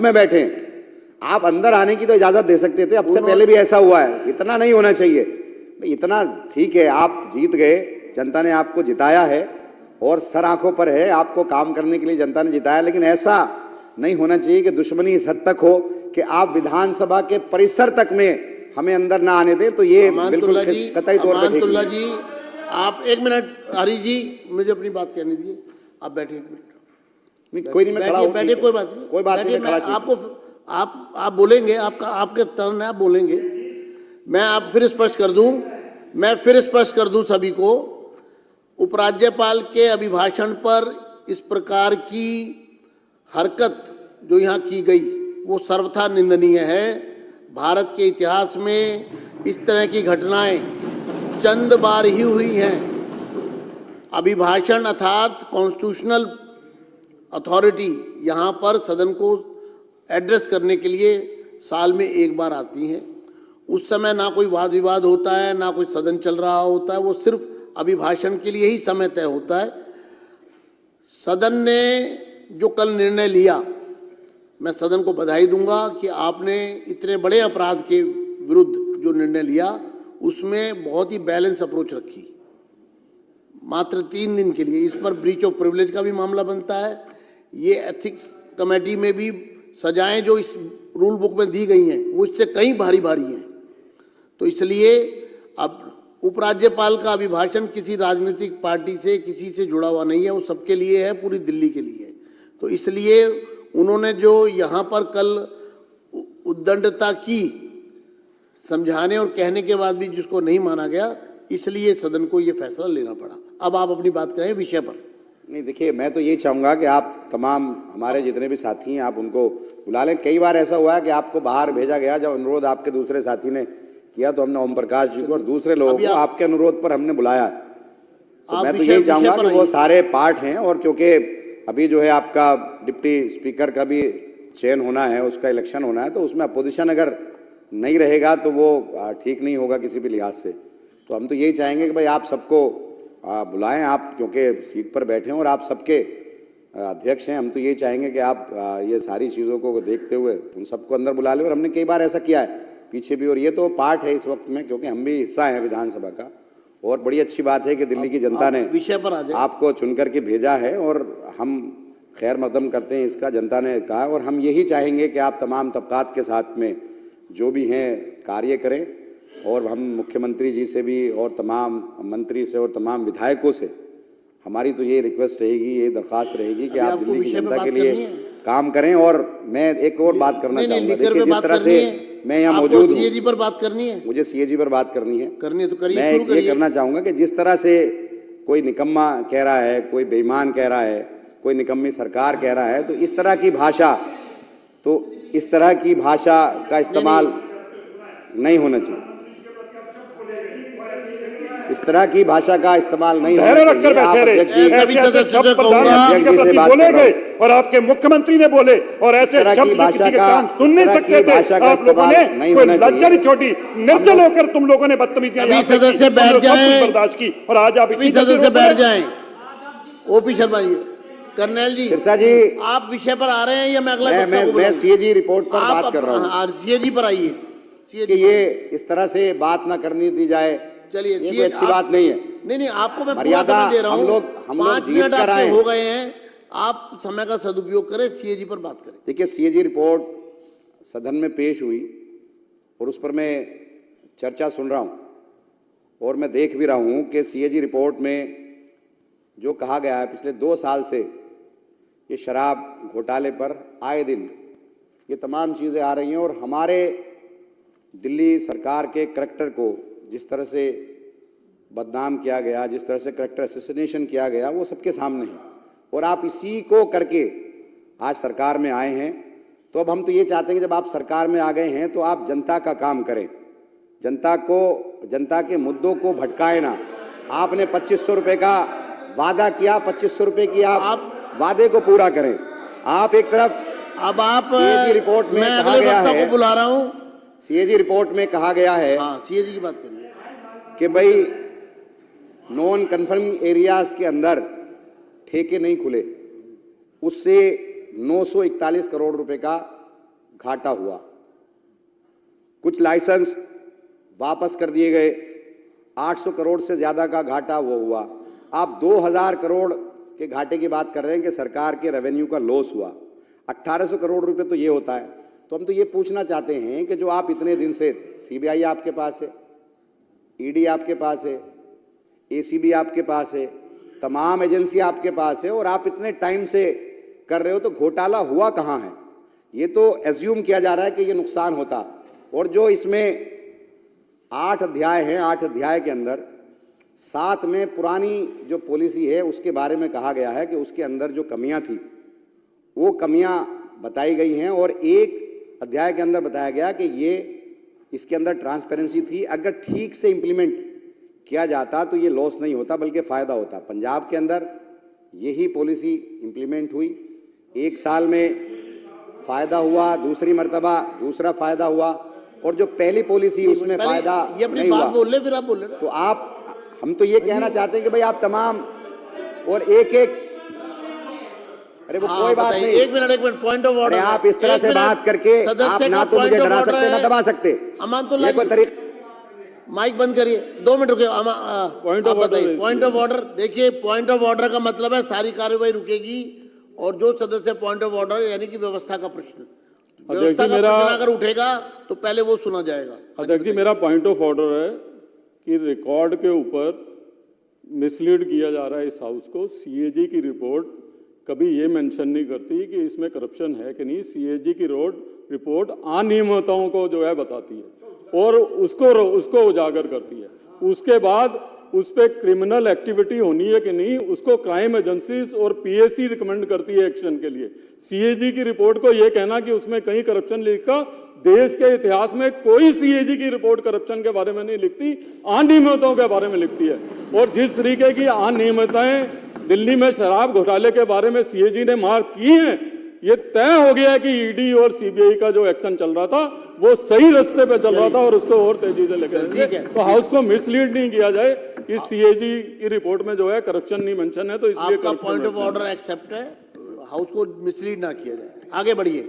में बैठे हैं। आप अंदर आने की तो इजाजत दे सकते थे, अब से पहले भी ऐसा हुआ है। इतना नहीं होना चाहिए, इतना ठीक है, आप जीत गए, जनता ने आपको जिताया है और सर आंखों पर है, आपको काम करने के लिए जनता ने जिताया, लेकिन ऐसा नहीं होना चाहिए कि दुश्मनी इस हद तक हो कि आप विधानसभा के परिसर तक में हमें अंदर ना आने दें। तो ये बिल्कुल कतई तौर पर ठीक नहीं है। जी, आप एक मिनट, हरी जी मुझे अपनी बात कहने दीजिए, आप बैठिए एक मिनट। कोई नहीं, मैं खड़ा हूं, बैठिए, कोई बात नहीं, कोई बात नहीं, मैं आपको आप बोलेंगे, आपके टर्न है, आप बोलेंगे। मैं आप फिर स्पष्ट कर दूं सभी को, उपराज्यपाल के अभिभाषण पर इस प्रकार की हरकत जो यहाँ की गई वो सर्वथा निंदनीय है। भारत के इतिहास में इस तरह की घटनाएं चंद बार ही हुई हैं। अभिभाषण अर्थात कॉन्स्टिट्यूशनल अथॉरिटी यहाँ पर सदन को एड्रेस करने के लिए साल में एक बार आती हैं। उस समय ना कोई वाद विवाद होता है, ना कोई सदन चल रहा होता है, वो सिर्फ अभिभाषण के लिए ही समय तय होता है। सदन ने जो कल निर्णय लिया, मैं सदन को बधाई दूंगा कि आपने इतने बड़े अपराध के विरुद्ध जो निर्णय लिया उसमें बहुत ही बैलेंस अप्रोच रखी। मात्र 3 दिन के लिए इस पर ब्रीच ऑफ प्रिविलेज का भी मामला बनता है। ये एथिक्स कमेटी में भी सजाएं जो इस रूल बुक में दी गई हैं वो इससे कहीं भारी हैं। तो इसलिए अब उपराज्यपाल का अभिभाषण किसी राजनीतिक पार्टी से किसी से जुड़ा हुआ नहीं है, वो सबके लिए है, पूरी दिल्ली के लिए है। तो इसलिए उन्होंने जो यहाँ पर कल उद्दंडता की, समझाने और कहने के बाद भी जिसको नहीं माना गया, इसलिए सदन को ये फैसला लेना पड़ा। अब आप अपनी बात कहें विषय पर। नहीं, देखिए, मैं तो ये चाहूँगा कि आप तमाम हमारे जितने भी साथी हैं आप उनको बुला लें। कई बार ऐसा हुआ है कि आपको बाहर भेजा गया, जब अनुरोध आपके दूसरे साथी ने किया तो हमने ओम प्रकाश जी को और दूसरे लोगों को आपके अनुरोध पर हमने बुलाया। तो मैं तो यही चाहूँगा कि वो सारे पार्ट हैं, और क्योंकि अभी जो है आपका डिप्टी स्पीकर का भी चयन होना है, उसका इलेक्शन होना है, तो उसमें अपोजिशन अगर नहीं रहेगा तो वो ठीक नहीं होगा किसी भी लिहाज से। तो हम तो यही चाहेंगे कि भाई आप सबको बुलाएं, आप क्योंकि सीट पर बैठे हैं और आप सबके अध्यक्ष हैं। हम तो यही चाहेंगे कि आप ये सारी चीज़ों को देखते हुए उन सबको अंदर बुला लें, और हमने कई बार ऐसा किया है पीछे भी, और ये तो पार्ट है इस वक्त में, क्योंकि हम भी हिस्सा हैं विधानसभा का। और बड़ी अच्छी बात है कि दिल्ली की जनता ने विषय पर आपको चुन करके भेजा है, और हम खैर मकदम करते हैं इसका, जनता ने कहा। और हम यही चाहेंगे कि आप तमाम तबकात के साथ में जो भी हैं कार्य करें, और हम मुख्यमंत्री जी से भी और तमाम मंत्री से और तमाम विधायकों से हमारी तो ये रिक्वेस्ट रहेगी, ये दरख्वास्त रहेगी कि आप दिल्ली की जनता के लिए काम करें। और मैं एक और बात करना चाहूँगा, देखिए जिस तरह से मैं यहाँ मौजूद हूँ, सीएजी पर बात करनी है, मुझे सीएजी पर बात करनी है तो करिए। मैं ये करना चाहूँगा कि जिस तरह से कोई निकम्मा कह रहा है, कोई बेईमान कह रहा है, कोई निकम्मी सरकार कह रहा है, तो इस तरह की भाषा का इस्तेमाल नहीं होना चाहिए। इस तरह की भाषा का इस्तेमाल नहीं होना चाहिए। आप अध्यक्ष जी से बात बोले और आपके मुख्यमंत्री ने बोले, और ऐसे शब्द किसी के कान सुन नहीं सकते थे। आप लोगों ने कोई लज्जा नहीं छोड़ी, निर्जल होकर तुम लोगों ने बदतमीजियां सदस्य बैठ जाएं, बर्दाश्त की, और आज आप सदस्य बैठ जाएं। ओपी शर्मा जी, कर्नल जी, सिरसा जी, आप विषय पर आ रहे हैं या मैं अगला? मैं सीएजी रिपोर्ट पर बात कर रहा हूँ। सीएजी पर आइए। ये इस तरह से बात ना करनी दी जाए, चलिए, ये अच्छी बात नहीं है। नहीं, आपको मैं मर्यादा दे रहा हूँ। हम लोग 5 मिनट आपसे हो गए हैं, आप समय का सदुपयोग करें, सीएजी पर बात करें। देखिए, सीएजी रिपोर्ट सदन में पेश हुई और उस पर मैं चर्चा सुन रहा हूँ, और मैं देख भी रहा हूँ कि सीएजी रिपोर्ट में जो कहा गया है, पिछले 2 साल से ये शराब घोटाले पर आए दिन ये तमाम चीज़ें आ रही हैं, और हमारे दिल्ली सरकार के करैक्टर को जिस तरह से बदनाम किया गया, जिस तरह से करैक्टर असैसिनेशन किया गया, वो सबके सामने है। और आप इसी को करके आज सरकार में आए हैं। तो अब हम तो ये चाहते हैं कि जब आप सरकार में आ गए हैं तो आप जनता का काम करें, जनता के मुद्दों को भटकाए ना। आपने 2500 रुपये का वादा किया, 2500 रुपये की आप वादे को पूरा करें। आप एक तरफ, अब आप सीएजी रिपोर्ट में कहा गया है, बुला रहा हूं, सीएजी रिपोर्ट में कहा गया है, सीएजी की बात करिए, कि भाई नॉन कन्फर्मिंग एरियाज के अंदर ठेके नहीं खुले, उससे 941 करोड़ रुपए का घाटा हुआ, कुछ लाइसेंस वापस कर दिए गए, 800 करोड़ से ज्यादा का घाटा वो हुआ। आप 2000 करोड़ के घाटे की बात कर रहे हैं कि सरकार के रेवेन्यू का लॉस हुआ। 1800 करोड़ रुपए तो ये होता है। तो हम तो ये पूछना चाहते हैं कि जो आप इतने दिन से, सीबीआई आपके पास है, ईडी आपके पास है, एसीबी आपके पास है, तमाम एजेंसी आपके पास है, और आप इतने टाइम से कर रहे हो, तो घोटाला हुआ कहाँ है? ये तो एज्यूम किया जा रहा है कि ये नुकसान होता। और जो इसमें 8 अध्याय हैं, 8 अध्याय के अंदर 7 में पुरानी जो पॉलिसी है उसके बारे में कहा गया है कि उसके अंदर जो कमियां थी वो कमियां बताई गई हैं, और एक अध्याय के अंदर बताया गया कि ये इसके अंदर ट्रांसपेरेंसी थी, अगर ठीक से इंप्लीमेंट किया जाता तो ये लॉस नहीं होता बल्कि फ़ायदा होता। पंजाब के अंदर यही पॉलिसी इंप्लीमेंट हुई, 1 साल में फ़ायदा हुआ, दूसरी मर्तबा दूसरा फ़ायदा हुआ, और जो पहली पॉलिसी उसमें फ़ायदा नहीं हुआ। बोल रहे, फिर आप बोल रहे। तो हम तो ये कहना चाहते हैं कि भाई आप तमाम और एक अरे वो कोई बात नहीं, एक मिनट पॉइंट ऑफ ऑर्डर। आप इस तरह से बात करके आप ना तो मुझे डरा सकते ना दबा सकते। अमानतुल्लाह कोई तरीका, माइक बंद करिए, 2 मिनट रुके। Point of order, point of order. देखिए, पॉइंट ऑफ ऑर्डर का मतलब है सारी कार्रवाई रुकेगी, और जो सदस्य पॉइंट ऑफ ऑर्डर यानी कि व्यवस्था का प्रश्न, व्यवस्था का प्रश्न अगर उठेगा तो पहले वो सुना जाएगा। अध्यक्ष जी, मेरा पॉइंट ऑफ ऑर्डर है कि रिकॉर्ड के ऊपर मिसलीड किया जा रहा है इस हाउस को। सीएजी की रिपोर्ट कभी ये मेंशन नहीं करती कि इसमें करप्शन है कि नहीं। सीएजी की रिपोर्ट अनियमितताओं को जो है बताती है और उसको उजागर करती है। उसके बाद उस पर क्रिमिनल एक्टिविटी होनी है कि नहीं, उसको क्राइम एजेंसीज और पीएसी रिकमेंड करती है एक्शन के लिए। सीएजी की रिपोर्ट को यह कहना कि उसमें कहीं करप्शन लिखा, देश के इतिहास में कोई सीएजी की रिपोर्ट करप्शन के बारे में नहीं लिखती, अनियमितताओं के बारे में लिखती है। और जिस तरीके की अनियमितताएं दिल्ली में शराब घोटाले के बारे में सीएजी ने मार्क की हैं, ये तय हो गया है कि ईडी और सीबीआई का जो एक्शन चल रहा था वो सही रास्ते पे चल रहा था और उसको और तेजी से लेकर जाएंगे। तो हाउस को मिसलीड नहीं किया जाए कि सीएजी की रिपोर्ट में जो है करप्शन नहीं मेंशन है, तो इसलिए आपका पॉइंट ऑफ ऑर्डर एक्सेप्ट है, हाउस को मिसलीड ना किया जाए। आगे बढ़िए।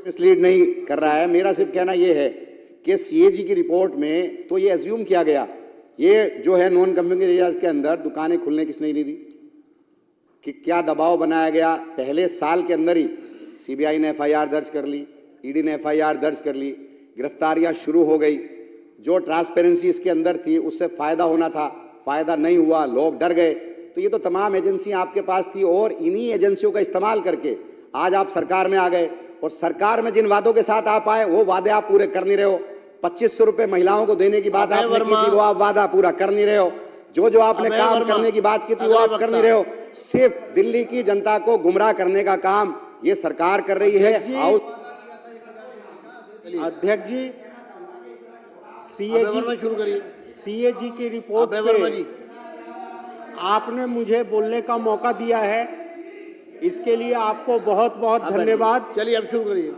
मिसलीड नहीं कर रहा है, मेरा सिर्फ कहना यह है कि सीएजी की रिपोर्ट में तो ये एज्यूम किया गया, ये जो है नॉन कम्युनिटी एरियाज के अंदर दुकानें खुलने किसने नहीं दी, कि क्या दबाव बनाया गया। पहले साल के अंदर ही सीबीआई ने एफआईआर दर्ज कर ली, ईडी ने एफआईआर दर्ज कर ली, गिरफ्तारियां शुरू हो गई। जो ट्रांसपेरेंसी इसके अंदर थी उससे फायदा होना था, फायदा नहीं हुआ, लोग डर गए। तो ये तो तमाम एजेंसियां आपके पास थी, और इन्हीं एजेंसियों का इस्तेमाल करके आज आप सरकार में आ गए, और सरकार में जिन वादों के साथ आप आए वो वादे आप पूरे कर नहीं रहे हो। 2500 रुपए महिलाओं को देने की बात आपने की थी, वो आप वादा पूरा कर नहीं रहे हो। जो आपने काम करने की बात की थी वो आप कर नहीं रहे हो। सिर्फ दिल्ली की जनता को गुमराह करने का काम ये सरकार कर रही है। अध्यक्ष जी, सीएजी की रिपोर्ट पे आपने मुझे बोलने का मौका दिया है, इसके लिए आपको बहुत बहुत धन्यवाद। चलिए अब शुरू करिए।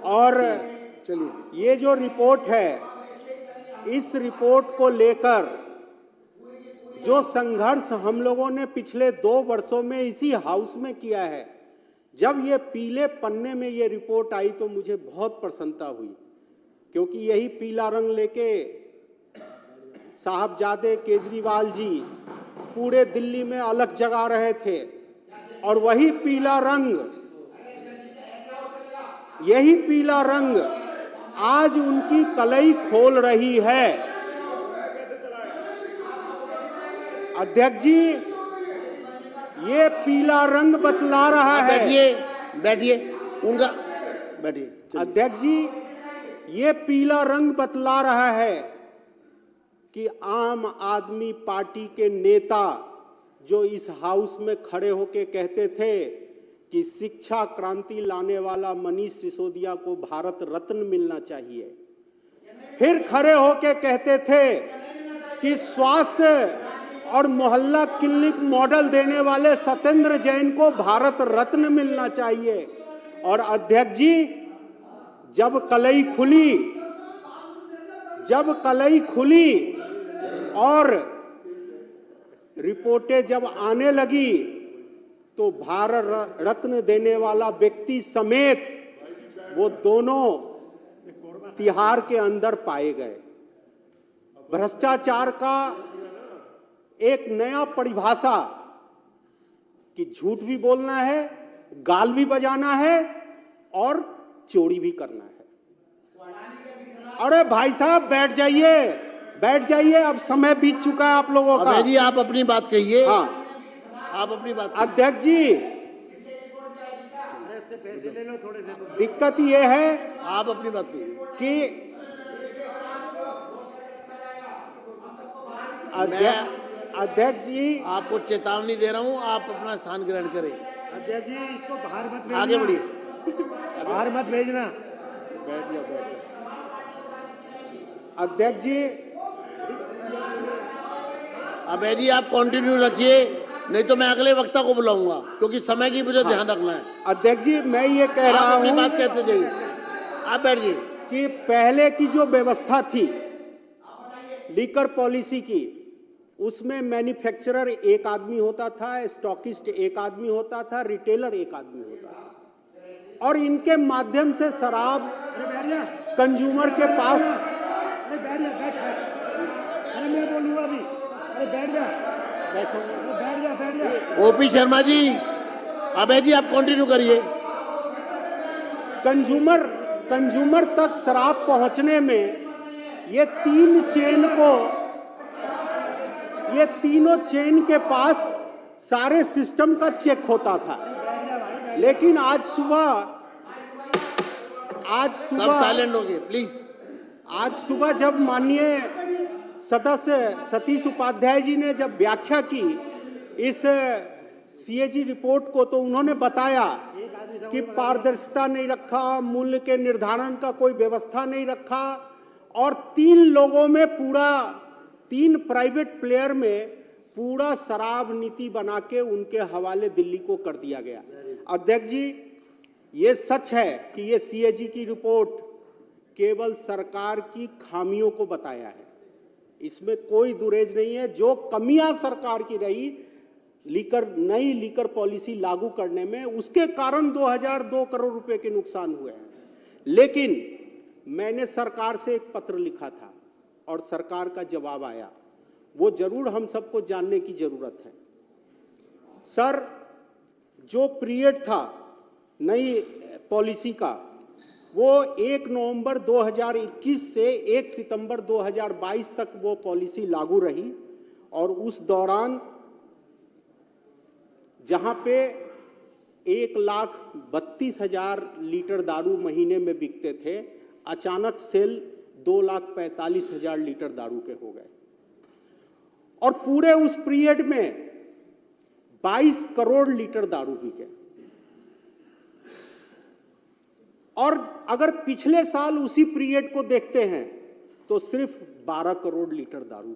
और चलिए, ये जो रिपोर्ट है, इस रिपोर्ट को लेकर जो संघर्ष हम लोगों ने पिछले 2 वर्षों में इसी हाउस में किया है, जब ये पीले पन्ने में ये रिपोर्ट आई तो मुझे बहुत प्रसन्नता हुई, क्योंकि यही पीला रंग लेके साहबजादे केजरीवाल जी पूरे दिल्ली में अलग जगा रहे थे, और वही पीला रंग, यही पीला रंग आज उनकी कलई खोल रही है। अध्यक्ष जी, ये पीला रंग बतला रहा है। बैठिए उनका बैठिए। अध्यक्ष जी, ये पीला रंग बतला रहा है कि आम आदमी पार्टी के नेता जो इस हाउस में खड़े होके कहते थे कि शिक्षा क्रांति लाने वाला मनीष सिसोदिया को भारत रत्न मिलना चाहिए, फिर खड़े होके कहते थे कि स्वास्थ्य और मोहल्ला क्लिनिक मॉडल देने वाले सत्येंद्र जैन को भारत रत्न मिलना चाहिए। और अध्यक्ष जी, जब कलई खुली और रिपोर्टें जब आने लगी, तो भारत रत्न देने वाला व्यक्ति समेत वो दोनों तिहाड़ के अंदर पाए गए। भ्रष्टाचार का एक नया परिभाषा कि झूठ भी बोलना है, गाल भी बजाना है और चोरी भी करना है। अरे भाई साहब बैठ जाइए, बैठ जाइए, अब समय बीत चुका है आप लोगों का। अबे जी आप अपनी बात कहिए। हाँ, आप अपनी बात अध्यक्ष जी, दिक्कत ये है आप अपनी बात कहिए कि अध्यक्ष जी, आपको चेतावनी दे रहा हूं, आप अपना स्थान ग्रहण करें। अध्यक्ष जी इसको बाहर मत भेजना, आगे बढ़िए। बाहर मत भेजना। अध्यक्ष जी, अबे जी आप कंटिन्यू रखिए, नहीं तो मैं अगले वक्ता को बुलाऊंगा, क्योंकि समय की मुझे ध्यान रखना है। अध्यक्ष जी, मैं ये कह रहा आप अपनी हूं बात कहते जाइए, आप बैठिए। कि पहले की जो व्यवस्था थी लीकर पॉलिसी की, उसमें मैन्युफैक्चरर एक आदमी होता था, स्टॉकिस्ट एक आदमी होता था, रिटेलर एक आदमी होता था, और इनके माध्यम से शराब कंज्यूमर के पास। अरे बैठ जा, बैठ। अरे मैं बोलूंगा अभी। अरे बैठ जा, बैठो, बैठ जा, बैठ जा। ओपी शर्मा जी, अबे जी आप कंटिन्यू करिए। कंज्यूमर तक शराब पहुंचने में ये तीनों चेन के पास सारे सिस्टम का चेक होता था। लेकिन आज सुबह सब साइलेंट हो गए प्लीज। आज सुबह जब माननीय सदस्य सतीश उपाध्याय जी ने जब व्याख्या की इस सीएजी रिपोर्ट को, तो उन्होंने बताया कि पारदर्शिता नहीं रखा, मूल्य के निर्धारण का कोई व्यवस्था नहीं रखा, और 3 लोगों में तीन प्राइवेट प्लेयर में पूरा शराब नीति बना के उनके हवाले दिल्ली को कर दिया गया। अध्यक्ष जी, ये सच है कि ये सीएजी की रिपोर्ट केवल सरकार की खामियों को बताया है, इसमें कोई दुरेज नहीं है। जो कमियां सरकार की रही नई लीकर पॉलिसी लागू करने में, उसके कारण 2002 करोड़ रुपए के नुकसान हुए हैं। लेकिन मैंने सरकार से एक पत्र लिखा था और सरकार का जवाब आया, वो जरूर हम सबको जानने की जरूरत है। सर, जो पीरियड था नई पॉलिसी का, वो 1 नवंबर 2021 से 1 सितंबर 2022 तक वो पॉलिसी लागू रही, और उस दौरान जहां पे 1,32,000 लीटर दारू महीने में बिकते थे, अचानक सेल 2,45,000 लीटर दारू के हो गए, और पूरे उस पीरियड में 22 करोड़ लीटर दारू बिके। और अगर पिछले साल उसी पीरियड को देखते हैं तो सिर्फ 12 करोड़ लीटर दारू।